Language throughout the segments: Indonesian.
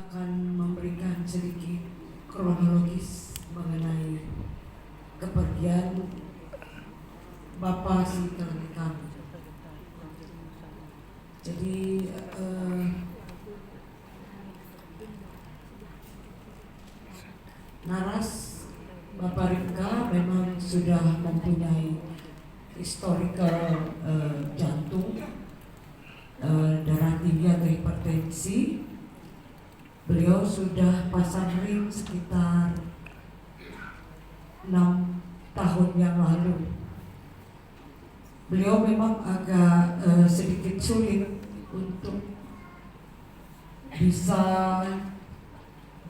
akan memberikan sedikit kronologis mengenai kepergian Bapak Sintani kami. Jadi naras Bapak Ripka memang sudah mempunyai historical jantung, darah tinggi atau hipertensi. Beliau sudah pasang ring sekitar 6 tahun yang lalu. Beliau memang agak sedikit sulit untuk bisa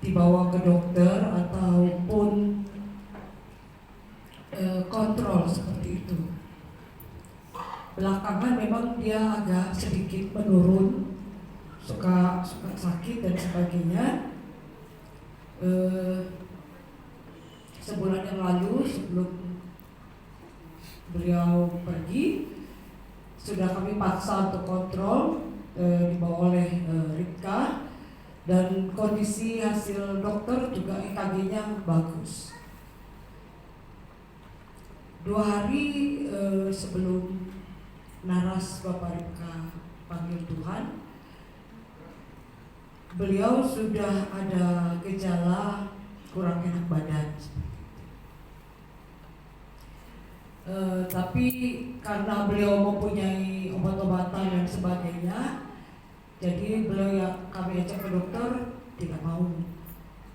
dibawa ke dokter ataupun kontrol seperti itu. Belakangan memang dia agak sedikit menurun, suka sakit dan sebagainya. Sebulan yang lalu sebelum beliau pergi, sudah kami paksa untuk kontrol, dibawa oleh Ripka, dan kondisi hasil dokter juga EKG-nya bagus. 2 hari sebelum naras Bapak Ripka panggil Tuhan, beliau sudah ada gejala kurang enak badan. Tapi karena beliau mempunyai obat-obatan dan sebagainya, jadi beliau kami ajak ke dokter, tidak mau.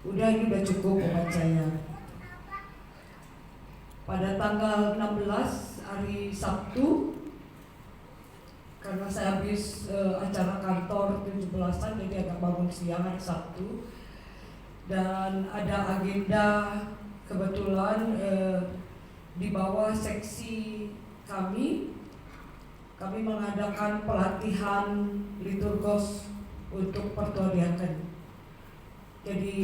Udah, ini udah cukup obat saya. Pada tanggal 16 hari Sabtu, karena saya habis acara kantor 17-an, jadi agak bangun siang hari Sabtu, dan ada agenda kebetulan di bawah seksi kami mengadakan pelatihan liturgos untuk pertuadiakan. Jadi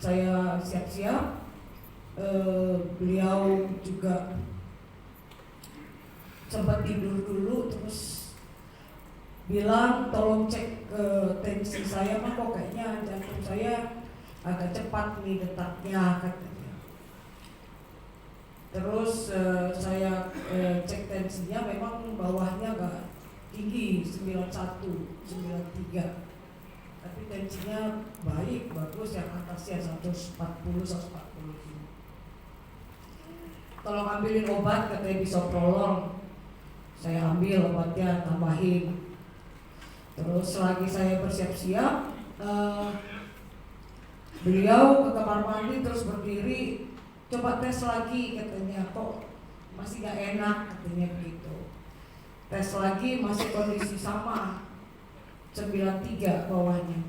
saya siap-siap, beliau juga sempat tidur dulu, terus bilang tolong cek tensi saya, mah kok kayaknya jantung saya agak cepat nih detaknya, katanya. Terus saya cek tensinya, memang bawahnya agak tinggi, 91, 93. Tapi tensinya baik, bagus, yang atasnya 140, 145. Tolong ambilin obat, katanya bisoprolol. Saya ambil obatnya, tambahin. Terus selagi saya bersiap-siap, beliau ke kamar mandi terus berdiri, coba tes lagi, katanya, kok masih gak enak, katanya begitu. Tes lagi, masih kondisi sama, 93 bawahnya.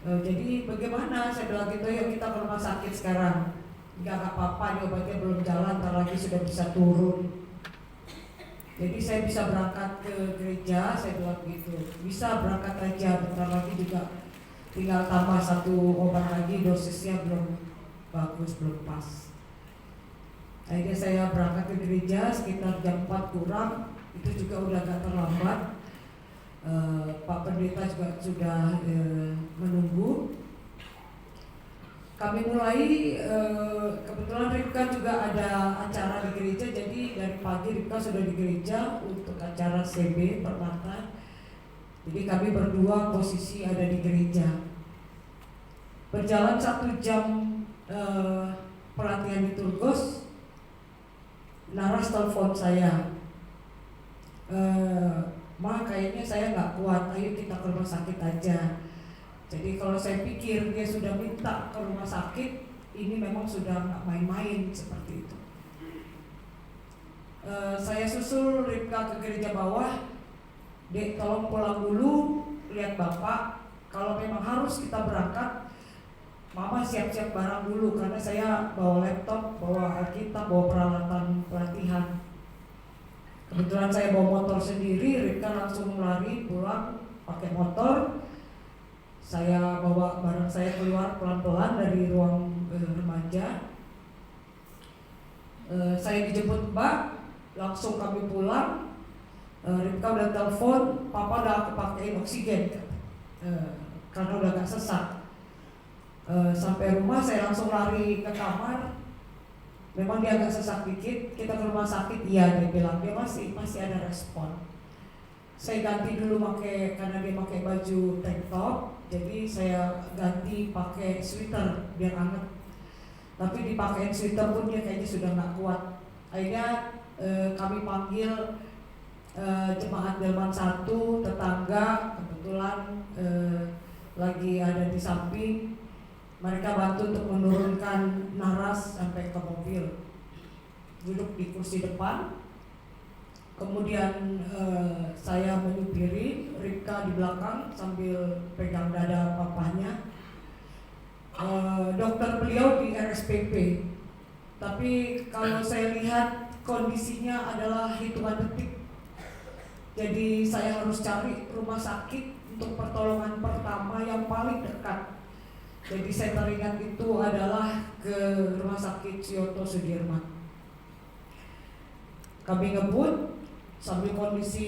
Jadi bagaimana? Saya bilang gitu, yuk kita ke rumah sakit sekarang. Gak apa-apa, nih obatnya belum jalan, ntar lagi sudah bisa turun. Jadi saya bisa berangkat ke gereja, saya bilang gitu. Bisa berangkat aja, bentar lagi juga tinggal tambah 1 obat lagi, dosisnya belum bagus, belum pas. Akhirnya saya berangkat ke gereja sekitar jam 4 kurang, itu juga udah agak terlambat. Pak Pendeta juga sudah menunggu. Kami mulai, kebetulan Ripka juga ada acara di gereja, jadi dari pagi Ripka sudah di gereja untuk acara CB Permata. Jadi kami berdua posisi ada di gereja. Berjalan 1 jam pelatihan liturgos, naras telepon saya, "Ma, kayaknya saya gak kuat, ayo kita ke rumah sakit aja." Jadi kalau saya pikir dia sudah minta ke rumah sakit, ini memang sudah gak main-main seperti itu. Saya susul Ripka ke gereja bawah, "Dek, tolong pulang dulu, lihat Bapak. Kalau memang harus kita berangkat, Mama siap-siap barang dulu, karena saya bawa laptop, bawa Alkitab, bawa peralatan pelatihan." Kebetulan saya bawa motor sendiri, Ripka langsung lari pulang pakai motor. Saya bawa barang saya keluar pelan-pelan dari ruang remaja. Saya dijemput Mbak, langsung kami pulang. Ripka udah telepon, "Papa udah aku pakein oksigen." karena udah gak sesak. Sampai rumah saya langsung lari ke kamar. Memang dia agak sesak dikit, kita ke rumah sakit, iya dia bilang dia masih ada respon. Saya ganti dulu karena dia pakai baju tank top, jadi saya ganti pakai sweater biar hangat. Tapi dipakein sweater pun dia kayaknya sudah nggak kuat. Akhirnya kami panggil jemaat Delman 1, tetangga kebetulan lagi ada di samping. Mereka bantu untuk menurunkan Naras sampai ke mobil. Duduk di kursi depan. Kemudian saya menyupiri, Ripka di belakang sambil pegang dada papanya. Dokter beliau di RSPP. Tapi kalau saya lihat kondisinya adalah hitungan detik. Jadi saya harus cari rumah sakit untuk pertolongan pertama yang paling dekat. Jadi saya teringat itu adalah ke rumah sakit Cioto Sudirman. Kami ngebut sambil kondisi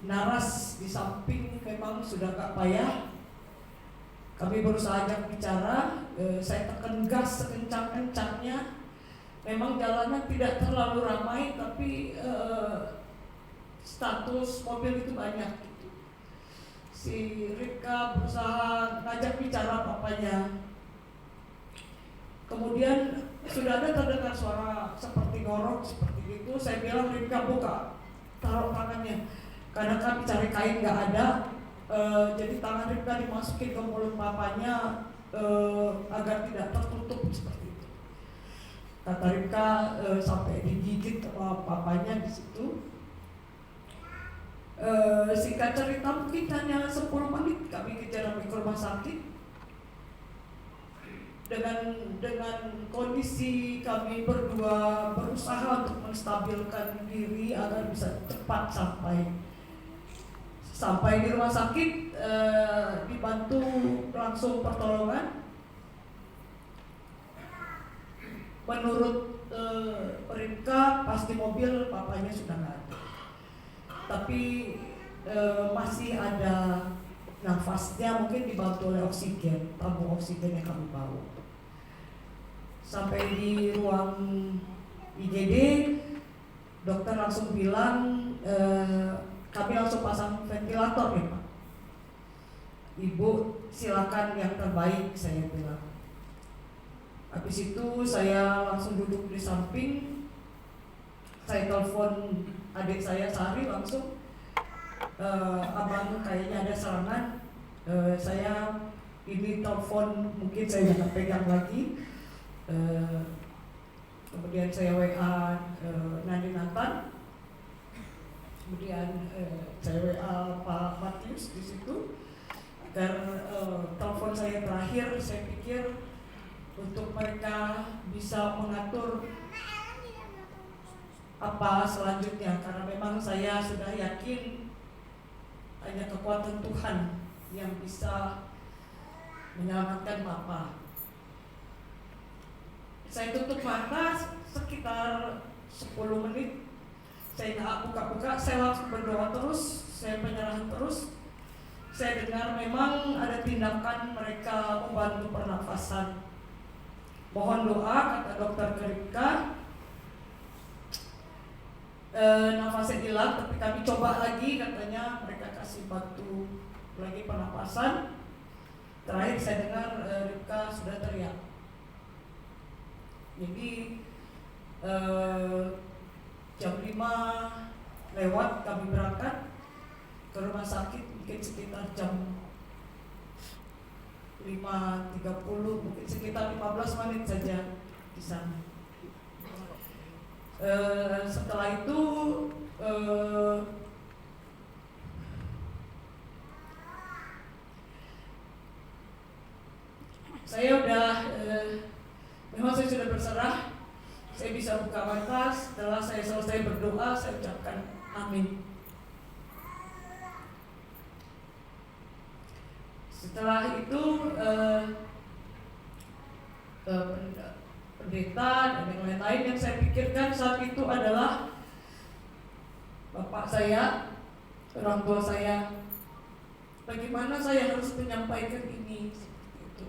Naras di samping memang sudah gak payah. Kami berusaha ajak bicara, saya tekan gas sekencang-kencangnya. Memang jalanan tidak terlalu ramai, tapi status mobil itu banyak. Si Ripka berusaha ngajak bicara papanya. Kemudian sudah ada terdengar suara seperti ngorok seperti itu. Saya bilang, Ripka buka, taruh tangannya. Karena kami cari kain nggak ada, jadi tangan Ripka dimasukin ke mulut papanya agar tidak tertutup seperti itu. Kata Ripka sampai digigit sama papanya di situ. Singkat cerita mungkin hanya 10 menit kami kejar ke rumah sakit. Dengan kondisi kami berdua berusaha untuk menstabilkan diri agar bisa cepat sampai di rumah sakit, dibantu langsung pertolongan. Menurut Ripka pas di mobil papanya sudah nggak ada. Tapi masih ada nafasnya, mungkin dibantu oleh oksigen, tabung oksigen yang kami bawa. Sampai di ruang IGD, dokter langsung bilang kami langsung pasang ventilator ya Pak. Ibu silakan yang terbaik, saya bilang. Habis itu saya langsung duduk di samping, saya telepon adik saya Sari langsung, abang kayaknya ada serangan, saya ini telepon, mungkin saya jangan pegang lagi. Kemudian saya WA Nadi Nathan, kemudian saya WA Pak Matius di situ agar telepon saya terakhir. Saya pikir untuk mereka bisa mengatur apa selanjutnya, karena memang saya sudah yakin hanya kekuatan Tuhan yang bisa menyelamatkan Papa. Saya tutup mata sekitar 10 menit, saya nggak buka-buka, saya langsung berdoa terus, saya penyerahan terus. Saya dengar memang ada tindakan mereka membantu pernafasan. Mohon doa, kata dokter Ripka. Nafasnya hilang, tapi kami coba lagi, katanya mereka kasih bantu lagi pernapasan. Terakhir saya dengar Ripka sudah teriak. Jadi jam 5 lewat kami berangkat ke rumah sakit, mungkin sekitar jam 5.30, mungkin sekitar 15 menit saja di sana. Setelah itu saya udah memang saya sudah berserah. Saya bisa buka mata. Setelah saya selesai berdoa, saya ucapkan amin. Setelah itu pendeta dan yang lain-lain yang saya pikirkan saat itu adalah bapak saya, orang tua saya. bagaimana saya harus menyampaikan ini. Itu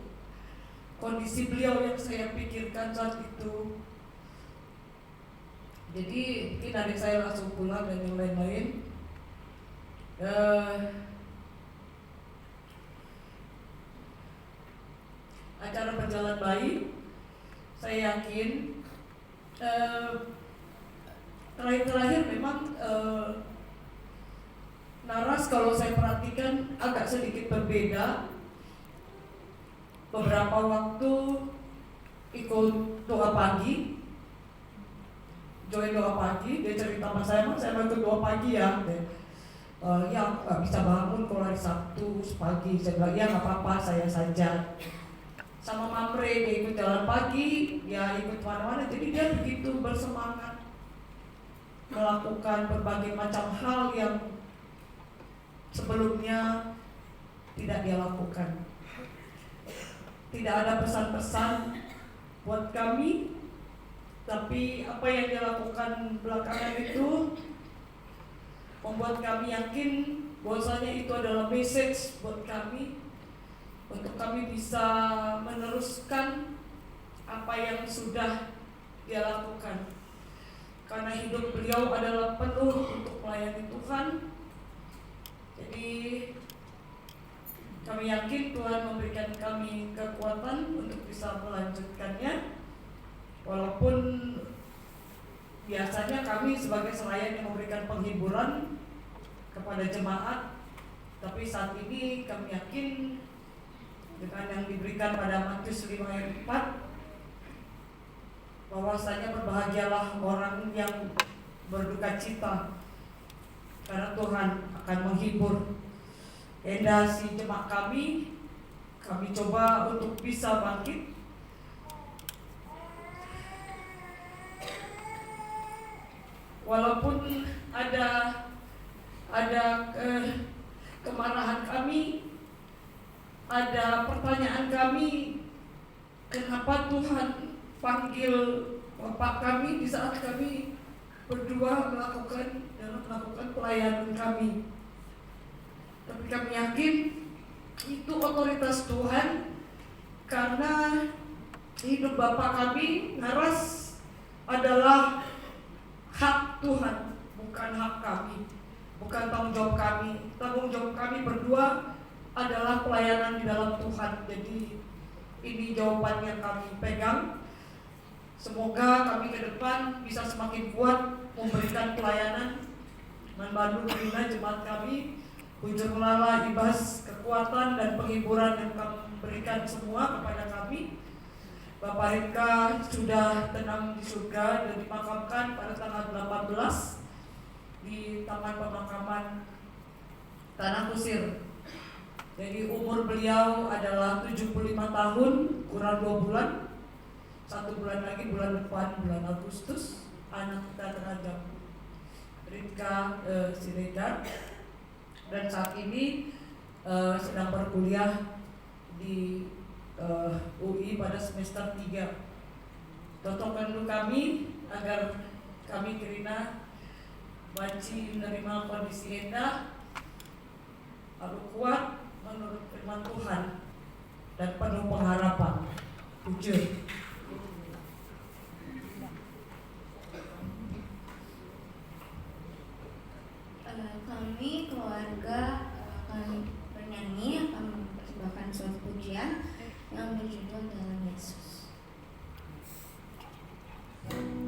kondisi beliau yang saya pikirkan saat itu. Jadi mungkin adik saya langsung pulang dan yang lain-lain. Acara berjalan baik. Saya yakin terakhir memang naras kalau saya perhatikan agak sedikit berbeda. Beberapa waktu ikut doa pagi, join doa pagi, dia cerita sama saya mau ikut doa pagi ya. Ya aku gak bisa bangun kalau hari Sabtu pagi. Saya bilang ya gak apa-apa, saya saja. Sama Mamre dia ikut jalan pagi, dia ikut mana-mana, jadi dia begitu bersemangat melakukan berbagai macam hal yang sebelumnya tidak dia lakukan. Tidak ada pesan-pesan buat kami, tapi apa yang dia lakukan belakangan itu membuat kami yakin bahwasanya itu adalah message buat kami, untuk kami bisa meneruskan apa yang sudah dia lakukan. Karena hidup beliau adalah penuh untuk melayani Tuhan. Jadi kami yakin Tuhan memberikan kami kekuatan untuk bisa melanjutkannya. Walaupun biasanya kami sebagai selayan yang memberikan penghiburan kepada jemaat, tapi saat ini kami yakin dengan yang diberikan pada Matius 5 ayat 4, bahwasanya berbahagialah orang yang berduka cita, karena Tuhan akan menghibur. Si jemaat kami coba untuk bisa bangkit. Walaupun ada kemarahan kami, ada pertanyaan kami, kenapa Tuhan panggil Bapak kami di saat kami berdua melakukan pelayanan kami. Tapi kami yakin itu otoritas Tuhan, karena hidup Bapak kami naras adalah hak Tuhan, bukan hak kami, bukan tanggung jawab kami. Tanggung jawab kami berdua adalah pelayanan di dalam Tuhan. Jadi ini jawaban yang kami pegang. Semoga kami ke depan bisa semakin kuat memberikan pelayanan, membantu membina jemaat kami. Bujur melala ibas kekuatan dan penghiburan yang kami berikan semua kepada kami. Bapak Rika sudah tenang di surga dan dimakamkan pada tanggal 18 di Taman Pemakaman Tanah Kusir. Jadi umur beliau adalah 75 tahun kurang 2 bulan. 1 bulan lagi, bulan depan, bulan Agustus, anak kita terhadap Rika Siregar, dan saat ini sedang berkuliah di UI pada semester 3. Totokkan dulu kami agar kami Kirina Banci menerima kondisi Enda lalu kuat menurut firman Tuhan dan penuh pengharapan. Bujur. Kami keluarga akan bernyanyi, akan mempersembahkan suatu pujian yang berjudul Dalam Yesus. Pernah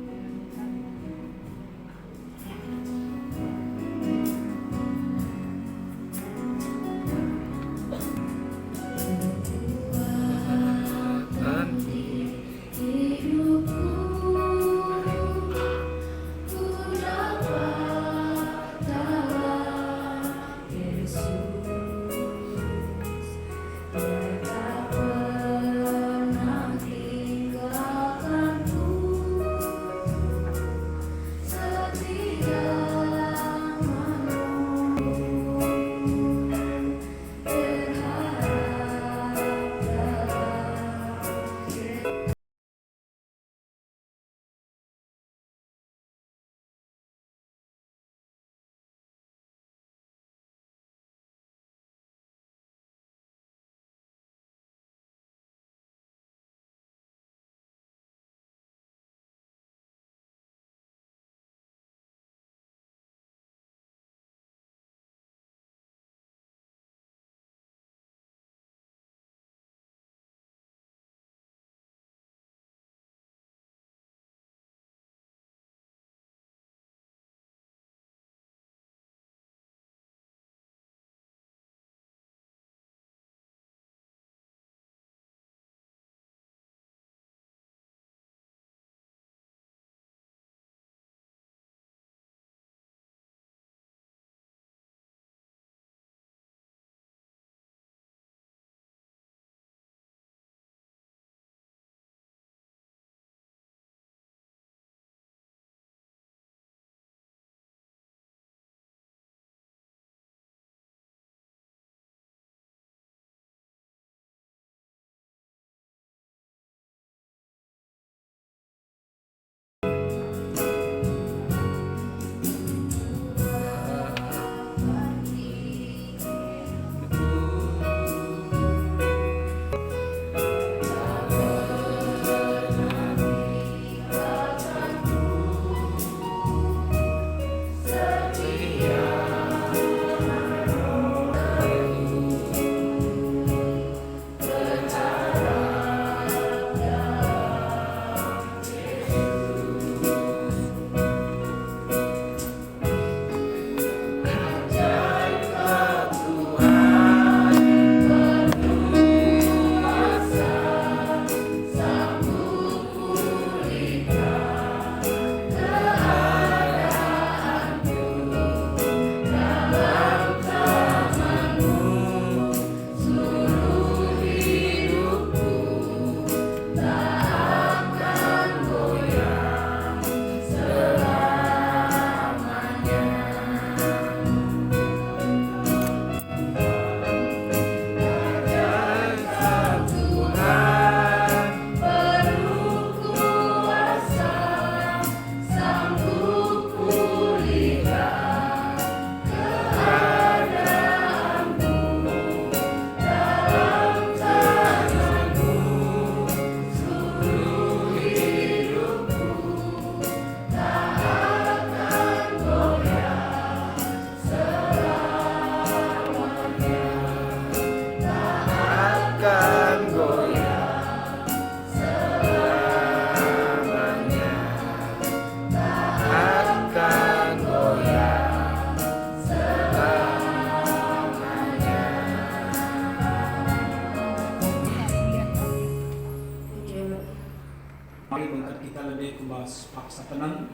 Mari bangkat kita lebih kubas paksa tenang,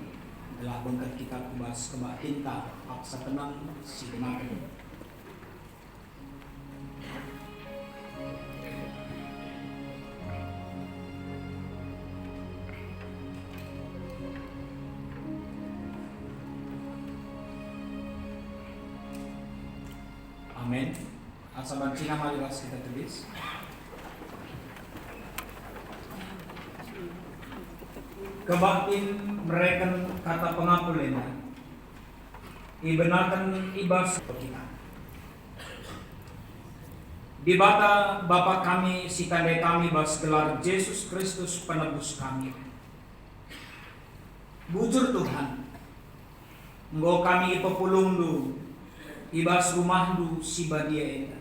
adalah bangkat kita kubas kebak tinta paksa tenang si makan. Amin. Asaban Cina marilah kita tulis. Kebatin mereka kata pengapulena ibenarkan ibas kita. Di bata Bapa kami si tandai kami bas gelar Yesus Kristus penebus kami. Bujur Tuhan, engkau kami ipepulung du ibas rumah du si badia eta.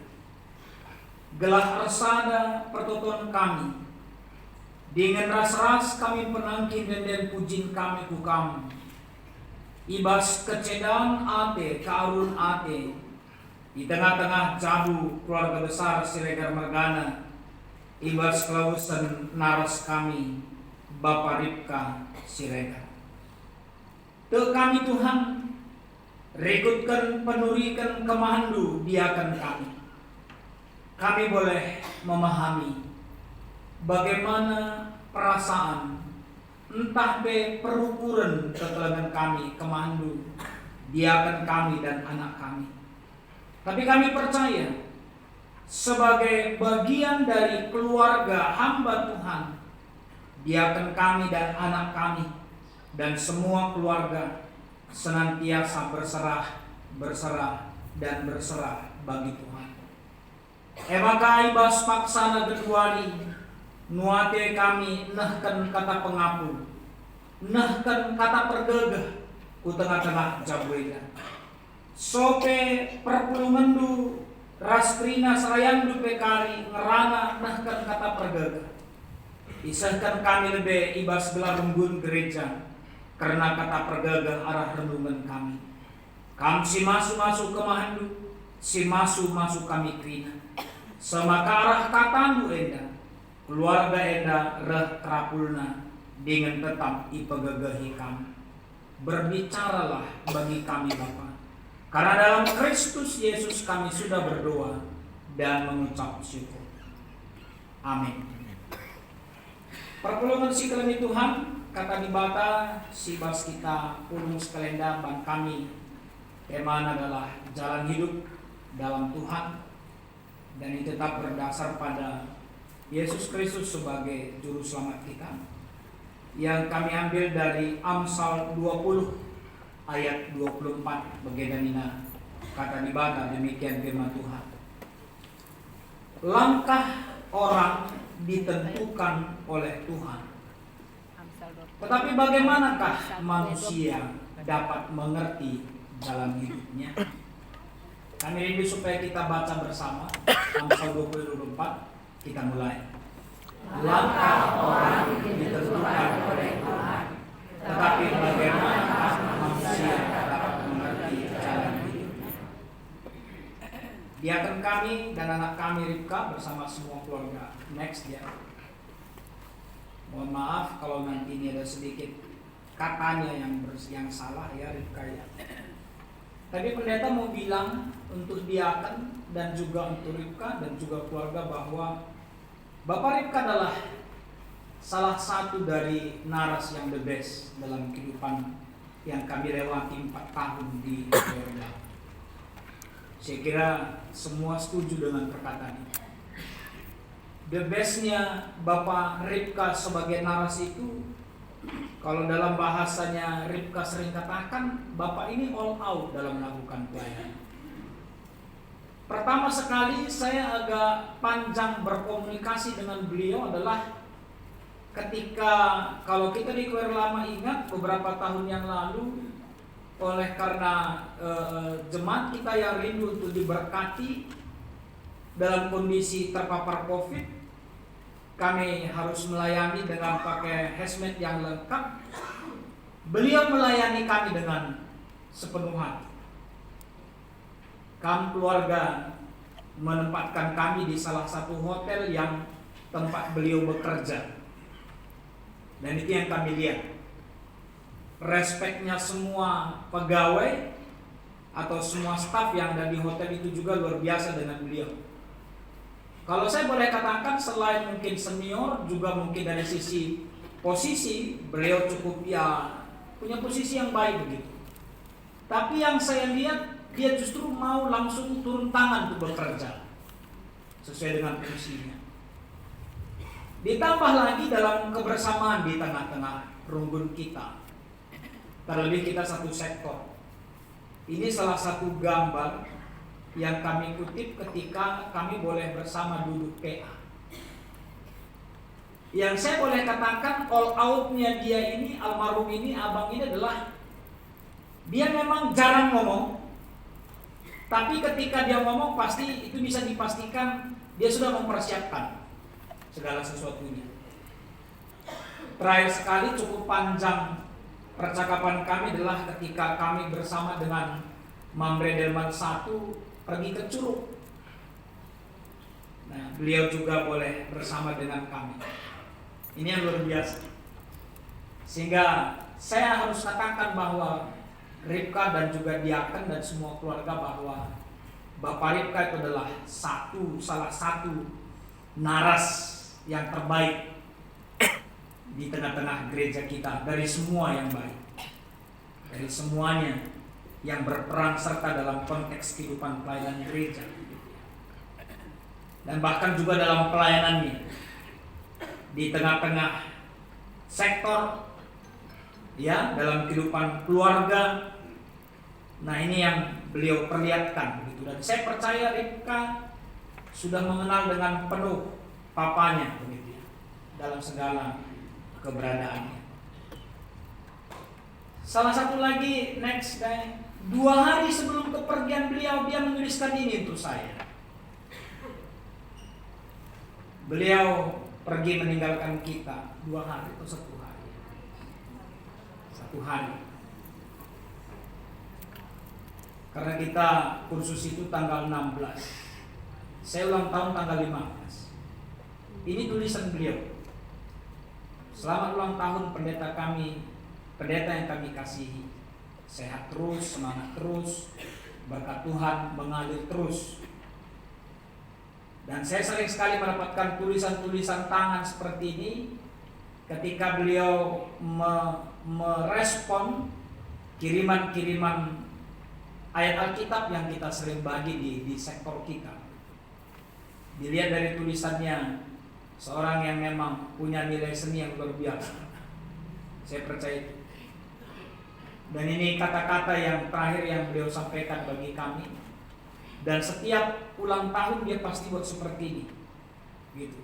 Gelah resada pertoton kami. Dengan ras-ras kami penangkin dan pujin kami ku kamu. Ibas kecedaan ate, kaurun ate. Di tengah-tengah jabu keluarga besar Siregar Mergana. Ibas kelausan naras kami, Bapak Ripka Siregar. Te kami Tuhan, rekutkan penurikan kemahandu biakan kami. Kami boleh memahami bagaimana perasaan entah be perukuran ketelangan kami kemandu diakan kami dan anak kami. Tapi kami percaya sebagai bagian dari keluarga hamba Tuhan, diakan kami dan anak kami dan semua keluarga senantiasa berserah dan berserah bagi Tuhan. Emakai bas paksana geduali nuate kami nahkan kata pengapul, nahkan kata pergegah ku tengah-tengah jabueda. Sope perpulungandu raskrina serayandu pekari ngerana nahkan kata pergegah. Isahkan kami lebih ibas gelar rembun gereja karena kata pergegah arah rendungan kami. Kam si masuk kemahandu, si masuk kami krina. Semaka arah katandu enda. Keluarga enda reh kerapulna dengan tetap ipegagahi kami. Berbicaralah bagi kami Bapa. Karena dalam Kristus Yesus kami sudah berdoa dan mengucap syukur. Amin. Perpulungan si kelemi Tuhan, kata di bata si bas kita pulung sekelenda ban kami. Tema adalah jalan hidup dalam Tuhan dan itu tetap berdasar pada Yesus Kristus sebagai juru selamat kita, yang kami ambil dari Amsal 20 ayat 24 bagian kata di bata demikian firman Tuhan. Langkah orang ditentukan oleh Tuhan, tetapi bagaimanakah manusia dapat mengerti jalan hidupnya? Kami rindu supaya kita baca bersama Amsal 20:24. Kita mulai. Langkah orang ditentukan oleh Tuhan, tetapi bagaimana manusia dapat mengerti jalan hidupnya? Biarkan kami dan anak kami Ripka bersama semua keluarga. Next ya. Mohon maaf kalau nanti ini ada sedikit katanya yang salah ya Ripka ya. Tapi pendeta mau bilang untuk diakan dan juga untuk Ripka dan juga keluarga bahwa Bapak Ripka adalah salah satu dari naras yang the best dalam kehidupan yang kami lewati 4 tahun di keluarga. Saya kira semua setuju dengan perkataan itu. The bestnya Bapak Ripka sebagai naras itu, kalau dalam bahasanya Ripka sering katakan, Bapak ini all out dalam melakukan pelayanan. Pertama sekali saya agak panjang berkomunikasi dengan beliau adalah ketika, kalau kita di Kuer Lama ingat beberapa tahun yang lalu, oleh karena jemaat kita yang rindu untuk diberkati dalam kondisi terpapar COVID, kami harus melayani dengan pakai hazmat yang lengkap. Beliau melayani kami dengan sepenuh hati. Kami keluarga menempatkan kami di salah satu hotel yang tempat beliau bekerja. Dan itu yang kami lihat. Respeknya semua pegawai atau semua staf yang ada di hotel itu juga luar biasa dengan beliau. Kalau saya boleh katakan, selain mungkin senior, juga mungkin dari sisi posisi, beliau cukup punya posisi yang baik begitu. Tapi yang saya lihat, dia justru mau langsung turun tangan untuk bekerja sesuai dengan fungsinya. Ditambah lagi dalam kebersamaan di tengah-tengah rumpun kita. Terlebih kita satu sektor. Ini salah satu gambar yang kami kutip ketika kami boleh bersama duduk PA. Yang saya boleh katakan all out-nya dia ini, almarhum ini, abang ini adalah dia memang jarang ngomong, tapi ketika dia ngomong pasti itu bisa dipastikan dia sudah mempersiapkan segala sesuatunya. Terakhir sekali cukup panjang percakapan kami adalah ketika kami bersama dengan Mamre Delman 1 pergi ke Curug. Nah, beliau juga boleh bersama dengan kami. Ini yang luar biasa. Sehingga saya harus katakan bahwa Ripka dan juga Diaken dan semua keluarga bahwa Bapak Ripka itu adalah salah satu naras yang terbaik di tengah-tengah gereja kita, dari semua yang baik, dari semuanya yang berperan serta dalam konteks kehidupan pelayanan gereja, dan bahkan juga dalam pelayanannya di tengah-tengah sektor, ya, dalam kehidupan keluarga. Nah, ini yang beliau perlihatkan begitu. Dan saya percaya Ripka sudah mengenal dengan penuh papanya begitu ya, dalam segala keberadaannya. Salah satu lagi next day, 2 hari sebelum kepergian beliau, dia menuliskan ini untuk saya. Beliau pergi meninggalkan kita 2 hari atau 1 hari. 1 hari. Karena kita kursus itu tanggal 16. Saya ulang tahun tanggal 15. Ini tulisan beliau. Selamat ulang tahun pendeta kami, pendeta yang kami kasihi. Sehat terus, semangat terus, berkat Tuhan mengalir terus. Dan saya sering sekali mendapatkan tulisan-tulisan tangan seperti ini ketika beliau merespon kiriman-kiriman ayat Alkitab yang kita sering bagi di sektor kita. Dilihat dari tulisannya, seorang yang memang punya nilai seni yang luar biasa. Saya percaya itu. Dan ini kata-kata yang terakhir yang beliau sampaikan bagi kami. Dan setiap ulang tahun dia pasti buat seperti ini, gitu.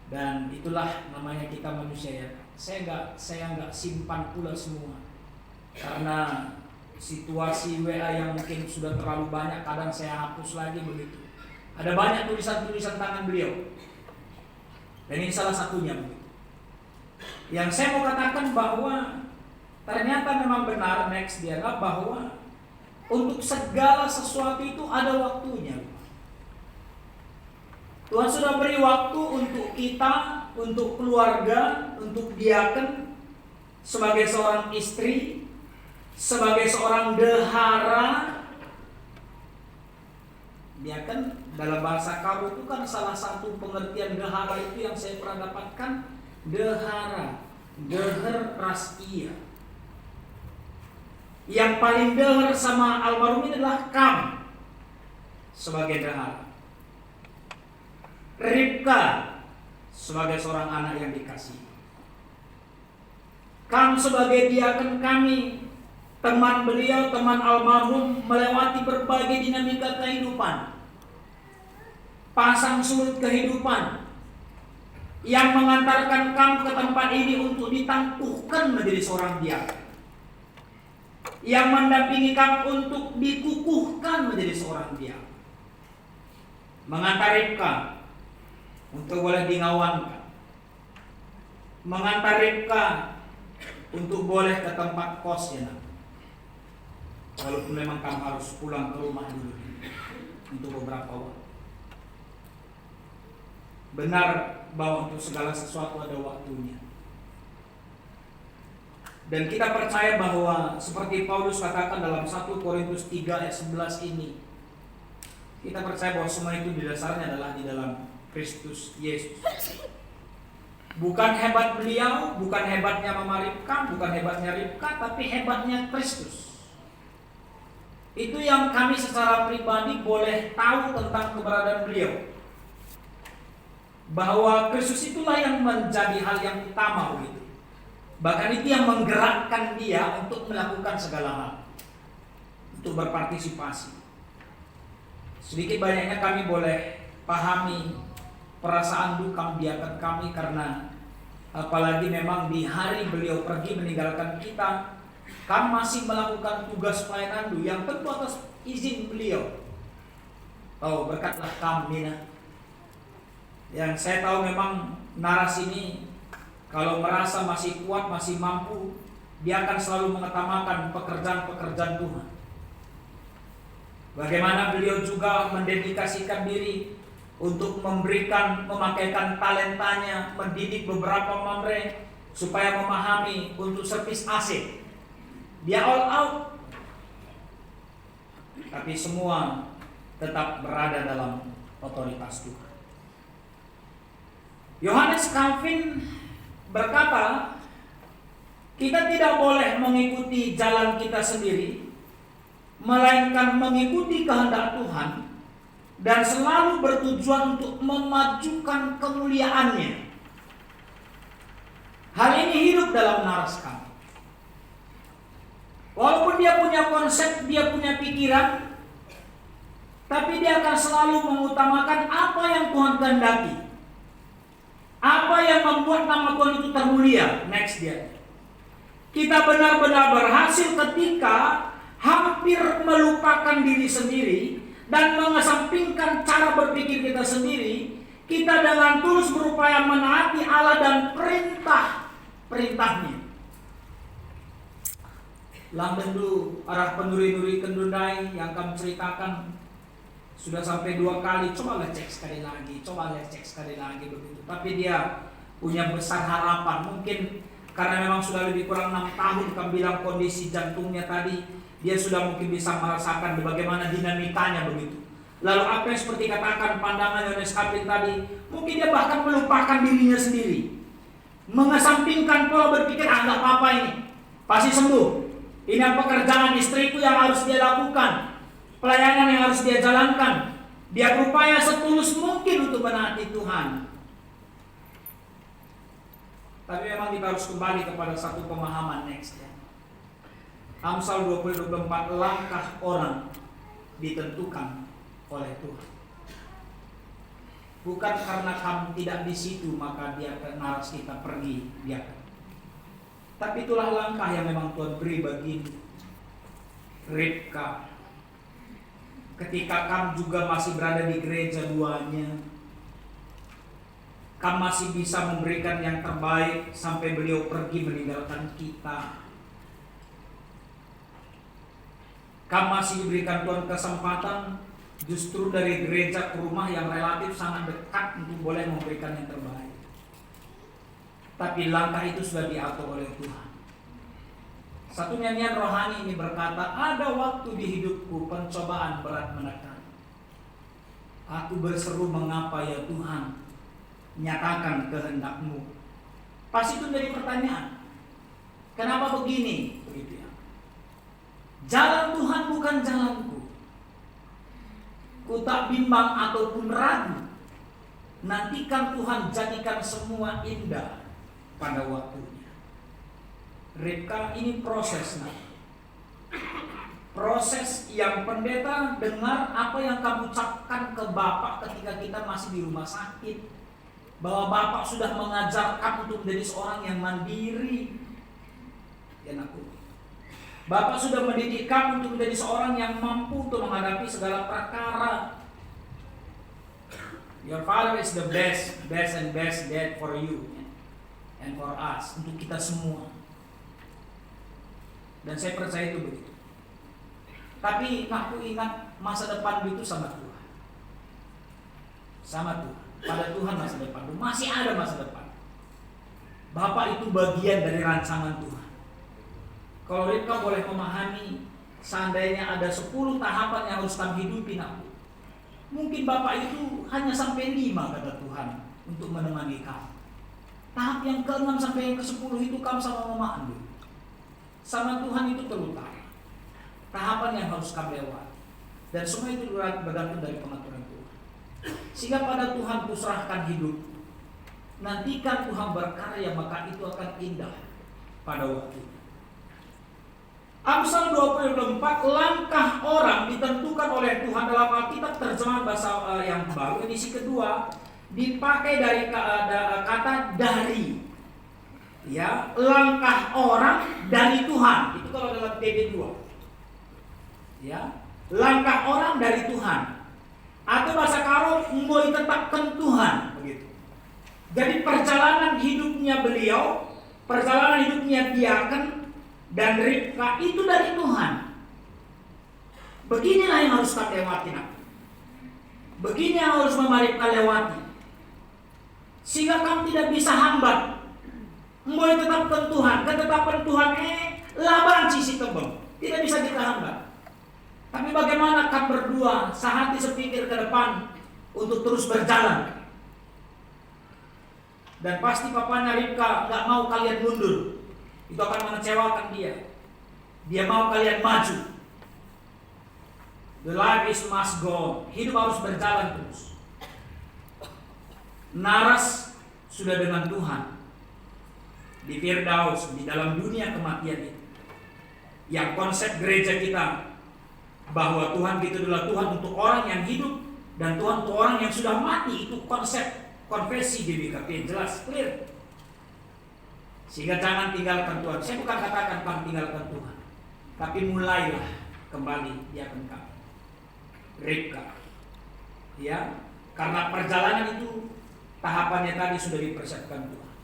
Dan itulah namanya kita manusia ya. Saya nggak simpan pula semua, karena situasi WA yang mungkin sudah terlalu banyak, kadang saya hapus lagi begitu. Ada banyak tulisan-tulisan tangan beliau. Dan ini salah satunya begitu. Yang saya mau katakan bahwa ternyata memang benar next dia bahwa untuk segala sesuatu itu ada waktunya. Tuhan sudah beri waktu untuk kita, untuk keluarga, untuk diaken, sebagai seorang istri, sebagai seorang dehara. Diaken dalam bahasa Karu itu kan salah satu pengertian dehara itu yang saya pernah dapatkan, dehara, deher raskia. Yang paling deher sama almarhum ini adalah Kam sebagai dehara, Ripka sebagai seorang anak yang dikasihi, Kam sebagai diaken kami, teman beliau, teman almarhum melewati berbagai dinamika kehidupan, pasang surut kehidupan yang mengantarkan Kam ke tempat ini untuk ditangguhkan menjadi seorang diaken, yang mendampingi Kam untuk dikukuhkan menjadi seorang diaken, mengantar Ripka untuk boleh dingawankan, mengantar Ripka untuk boleh ke tempat kosnya, walaupun memang Kam harus pulang ke rumah dulu untuk beberapa waktu. Benar bahwa untuk segala sesuatu ada waktunya. Dan kita percaya bahwa seperti Paulus katakan dalam 1 Korintus 3 ayat 11 ini, kita percaya bahwa semua itu dasarnya adalah di dalam Kristus Yesus. Bukan hebat beliau, bukan hebatnya Mama Ripka, bukan hebatnya Ripka, tapi hebatnya Kristus. Itu yang kami secara pribadi boleh tahu tentang keberadaan beliau. Bahwa Kristus itulah yang menjadi hal yang utama begitu. Bahkan itu yang menggerakkan dia untuk melakukan segala hal, untuk berpartisipasi. Sedikit banyaknya kami boleh pahami perasaan duka membiarkan kami, karena apalagi memang di hari beliau pergi meninggalkan kita, kami masih melakukan tugas pelayanan yang tentu atas izin beliau. Oh, berkatlah kami, Nina. Yang saya tahu memang Naras ini kalau merasa masih kuat, masih mampu, dia akan selalu mengutamakan pekerjaan-pekerjaan Tuhan. Bagaimana beliau juga mendedikasikan diri untuk memakaikan talentanya, mendidik beberapa mamre supaya memahami untuk servis AC. Dia all out. Tapi semua tetap berada dalam otoritas Tuhan. Yohanes Calvin berkata, kita tidak boleh mengikuti jalan kita sendiri, melainkan mengikuti kehendak Tuhan dan selalu bertujuan untuk memajukan kemuliaannya. Hal ini hidup dalam naras kami. Walaupun dia punya konsep, dia punya pikiran, tapi dia akan selalu mengutamakan apa yang Tuhan kehendaki. Apa yang membuat nama Tuhan itu termulia. Next dia. Kita benar-benar berhasil ketika hampir melupakan diri sendiri dan mengesampingkan cara berpikir kita sendiri. Kita dengan tulus berupaya menaati Allah dan perintah-perintahnya. Langden dulu arah penduri-duri kendundai yang kami ceritakan sudah sampai 2 kali, coba cek sekali lagi begitu. Tapi dia punya besar harapan, mungkin karena memang sudah lebih kurang 6 tahun kami bilang kondisi jantungnya tadi, dia sudah mungkin bisa merasakan bagaimana dinamikanya begitu. Lalu apa yang seperti katakan pandangan Yohanes Calvin tadi, mungkin dia bahkan melupakan dirinya sendiri, mengesampingkan pola berpikir, nggak apa-apa ini, pasti sembuh. Ini pekerjaan istriku yang harus dia lakukan, pelayanan yang harus dia jalankan. Dia berupaya setulus mungkin untuk menaati Tuhan. Tapi memang kita harus kembali kepada satu pemahaman next ya. Amsal 20:24, langkah orang ditentukan oleh Tuhan. Bukan karena kamu tidak di situ maka dia naras kita pergi, biarkan. Tapi itulah langkah yang memang Tuhan beri bagi Ribka. Ketika kamu juga masih berada di gereja duanya, kamu masih bisa memberikan yang terbaik sampai beliau pergi meninggalkan kita. Kamu masih diberikan Tuhan kesempatan justru dari gereja ke rumah yang relatif sangat dekat untuk boleh memberikan yang terbaik. Tapi langkah itu sudah diatur oleh Tuhan. Satu nyanyian rohani ini berkata, ada waktu di hidupku pencobaan berat menekan. Aku berseru, mengapa ya Tuhan, nyatakan kehendak-Mu. Pasti itu menjadi pertanyaan. Kenapa begini? Begitu ya. Jalan Tuhan bukan jalanku. Ku tak bimbang ataupun ragu. Nantikan Tuhan jadikan semua indah pada waktunya. Ribka, ini prosesnya. Proses yang pendeta dengar apa yang kamu ucapkan ke Bapak ketika kita masih di rumah sakit. Bahwa Bapak sudah mengajar kamu untuk menjadi seorang yang mandiri. Ya aku. Bapak sudah mendidik kamu untuk menjadi seorang yang mampu untuk menghadapi segala perkara. Your father is the best dad for you and for us, untuk kita semua. Dan saya percaya itu begitu. Tapi aku ingat masa depan itu sama Tuhan. Sama Tuhan. Pada Tuhan masa depan itu masih ada masa depan. Bapak itu bagian dari rancangan Tuhan. Kalau Ribka boleh memahami, seandainya ada 10 tahapan yang harus kamu hidupi, nak, mungkin bapak itu hanya sampai 5 kata Tuhan untuk menemani kamu. Tahap yang ke-6 sampai yang ke-10 itu kamu sama mama Andi. Sama Tuhan itu terutama. Tahapan yang harus kamu lewati. Dan semua itu bergantung dari pengaturan Tuhan. Sehingga pada Tuhan kuserahkan hidup. Nantikan Tuhan berkarya, maka itu akan indah pada waktu. Amsal 24, langkah orang ditentukan oleh Tuhan. Dalam Alkitab terjemahan bahasa yang baru, edisi kedua, dipakai dari kata dari. Ya, langkah orang dari Tuhan. Itu kalau dalam TB2. Ya, langkah orang dari Tuhan. Atau bahasa Karo, mulai tetapkan Tuhan, begitu. Jadi perjalanan hidupnya beliau, perjalanan hidupnya Diaken dan Ribka itu dari Tuhan. Beginilah yang harus kita lewati. Begini yang harus Mama Ribka lewati. Sehingga kamu tidak bisa hambat. Mulai tetapkan Tuhan. Ketetapan Tuhan laban sisi tebeng. Tidak bisa kita hambat. Tapi bagaimana kamu berdua sehati sepikir ke depan untuk terus berjalan. Dan pasti papanya Ribka gak mau kalian mundur. Itu akan mengecewakan dia. Dia mau kalian maju. The life is must go on. Hidup harus berjalan terus. Naras sudah dengan Tuhan di Firdaus, di dalam dunia kematian itu. Yang konsep gereja kita bahwa Tuhan itu adalah Tuhan untuk orang yang hidup dan Tuhan untuk orang yang sudah mati. Itu konsep konfesi di BKP, jelas, clear. Sehingga jangan tinggalkan Tuhan. Saya bukan katakan kamu tinggalkan Tuhan, tapi mulailah kembali Diaken kamu Ribka. Ya, karena perjalanan itu tahapannya tadi sudah dipersiapkan Tuhan.